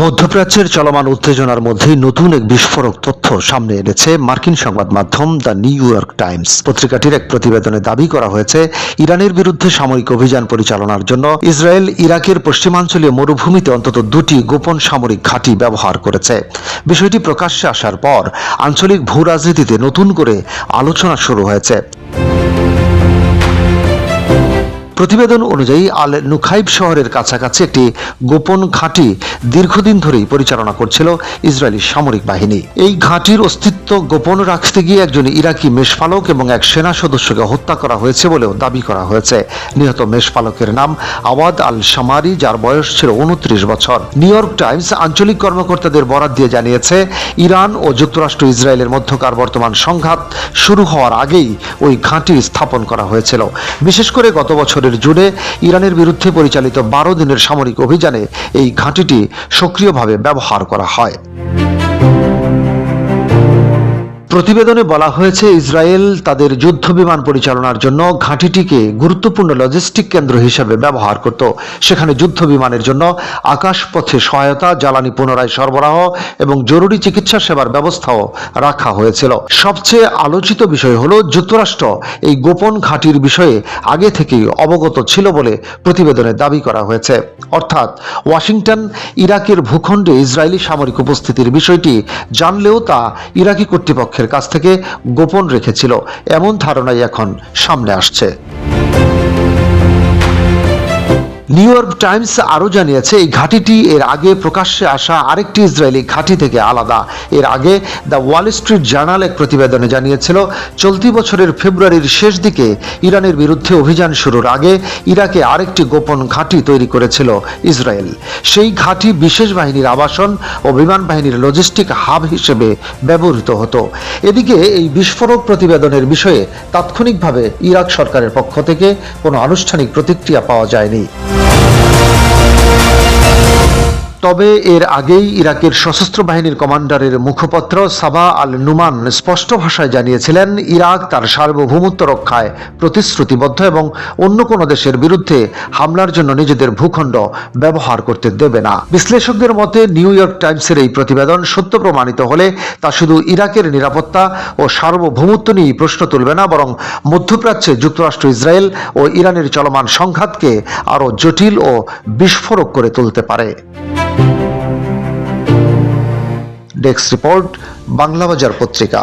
মধ্যপ্রাচ্যের চলমান উত্তেজনার মধ্যেই নতুন এক বিস্ফোরক তথ্য সামনে এনেছে মার্কিন সংবাদ মাধ্যম দ্য নিউ ইয়র্ক টাইমস। পত্রিকাটির এক প্রতিবেদনে দাবি করা হয়েছে, ইরানের বিরুদ্ধে সামরিক অভিযান পরিচালনার জন্য ইসরায়েল ইরাকের পশ্চিমাঞ্চলীয় মরুভূমিতে অন্তত দুটি গোপন সামরিক ঘাঁটি ব্যবহার করেছে। বিষয়টি প্রকাশ্যে আসার পর আঞ্চলিক ভূ রাজনীতিতে নতুন করে আলোচনা শুরু হয়েছে। প্রতিবেদন অনুযায়ী আল নুখাইব শহরের কাছাকাছি একটি গোপন ঘাঁটি দীর্ঘদিন ধরেই পরিচালনা করছিল ইসরায়েলি সামরিক বাহিনী। এই ঘাঁটির অস্তিত্ব গোপন রাখতে গিয়ে একজন ইরাকি মেষপালক এবং এক সেনা সদস্যকে হত্যা করা হয়েছে বলেও দাবি করা হয়েছে। নিহত মেষপালকের নাম আওয়াদ আল শামারি, যার বয়স ছিল 29 বছর। নিউ ইয়র্ক টাইমস আঞ্চলিক কর্মকর্তাদের বরাত দিয়ে জানিয়েছে, ইরান ও যুক্তরাষ্ট্র ইসরায়েলের মধ্যকার বর্তমান সংঘাত শুরু হওয়ার আগেই ওই ঘাঁটি স্থাপন করা হয়েছিল। বিশেষ করে গত বছরের জুনে ইরানের বিরুদ্ধে পরিচালিত 12 দিনের সামরিক অভিযানে এই ঘাঁটিটি সক্রিয়ভাবে ব্যবহার করা হয়। প্রতিবেদনে বলা হয়েছে, ইসরায়েল তাদের যুদ্ধ বিমান পরিচালনার জন্য ঘাঁটিটিকে গুরুত্বপূর্ণ লজিস্টিক কেন্দ্র হিসেবে ব্যবহার করত। সেখানে যুদ্ধ বিমানের জন্য আকাশপথে সহায়তা, জ্বালানি পুনরায় সরবরাহ এবং জরুরি চিকিৎসা সেবার ব্যবস্থাও রাখা হয়েছিল। সবচেয়ে আলোচিত বিষয় হলো, যুক্তরাষ্ট্র এই গোপন ঘাঁটির বিষয়ে আগে থেকেই অবগত ছিল বলে প্রতিবেদনে দাবি করা হয়েছে। অর্থাৎ ওয়াশিংটন ইরাকের ভূখণ্ডে ইসরায়েলি সামরিক উপস্থিতির বিষয়টি জানলেও তা ইরাকি কর্তৃপক্ষের কাছ থেকে গোপন রেখেছিল, এমন ধারণাই এখন সামনে আসছে। নিউ ইয়র্ক টাইমস আরও জানিয়েছে, এই ঘাঁটিটি এর আগে প্রকাশ্যে আসা আরেকটি ইসরায়েলি ঘাঁটি থেকে আলাদা। এর আগে দ্য ওয়াল স্ট্রিট জার্নাল এক প্রতিবেদনে জানিয়েছিল, চলতি বছরের ফেব্রুয়ারির শেষ দিকে ইরানের বিরুদ্ধে অভিযান শুরুর আগে ইরাকে আরেকটি গোপন ঘাঁটি তৈরি করেছিল ইসরায়েল। সেই ঘাঁটি বিশেষ বাহিনীর আবাসন ও বিমান বাহিনীর লজিস্টিক হাব হিসেবে ব্যবহৃত হতো। এদিকে এই বিস্ফোরক প্রতিবেদনের বিষয়ে তাৎক্ষণিকভাবে ইরাক সরকারের পক্ষ থেকে কোনো আনুষ্ঠানিক প্রতিক্রিয়া পাওয়া যায়নি। তবে এর আগেই ইরাকের সশস্ত্র বাহিনীর কমান্ডারের মুখপাত্র সাবা আল নুমান স্পষ্ট ভাষায় জানিয়েছিলেন, ইরাক তার সার্বভৌমত্ব রক্ষায় প্রতিশ্রুতিবদ্ধ এবং অন্য কোনো দেশের বিরুদ্ধে হামলার জন্য নিজেদের ভূখণ্ড ব্যবহার করতে দেবে না। বিশ্লেষকদের মতে, নিউ ইয়র্ক টাইমসের এই প্রতিবেদন সত্য প্রমাণিত হলে তা শুধু ইরাকের নিরাপত্তা ও সার্বভৌমত্ব নিয়েই প্রশ্ন তুলবে না, বরং মধ্যপ্রাচ্যে যুক্তরাষ্ট্র, ইসরায়েল ও ইরানের চলমান সংঘাতকে আরও জটিল ও বিস্ফোরক করে তুলতে পারে। ডেস্ক রিপোর্ট, বাংলাবাজার পত্রিকা।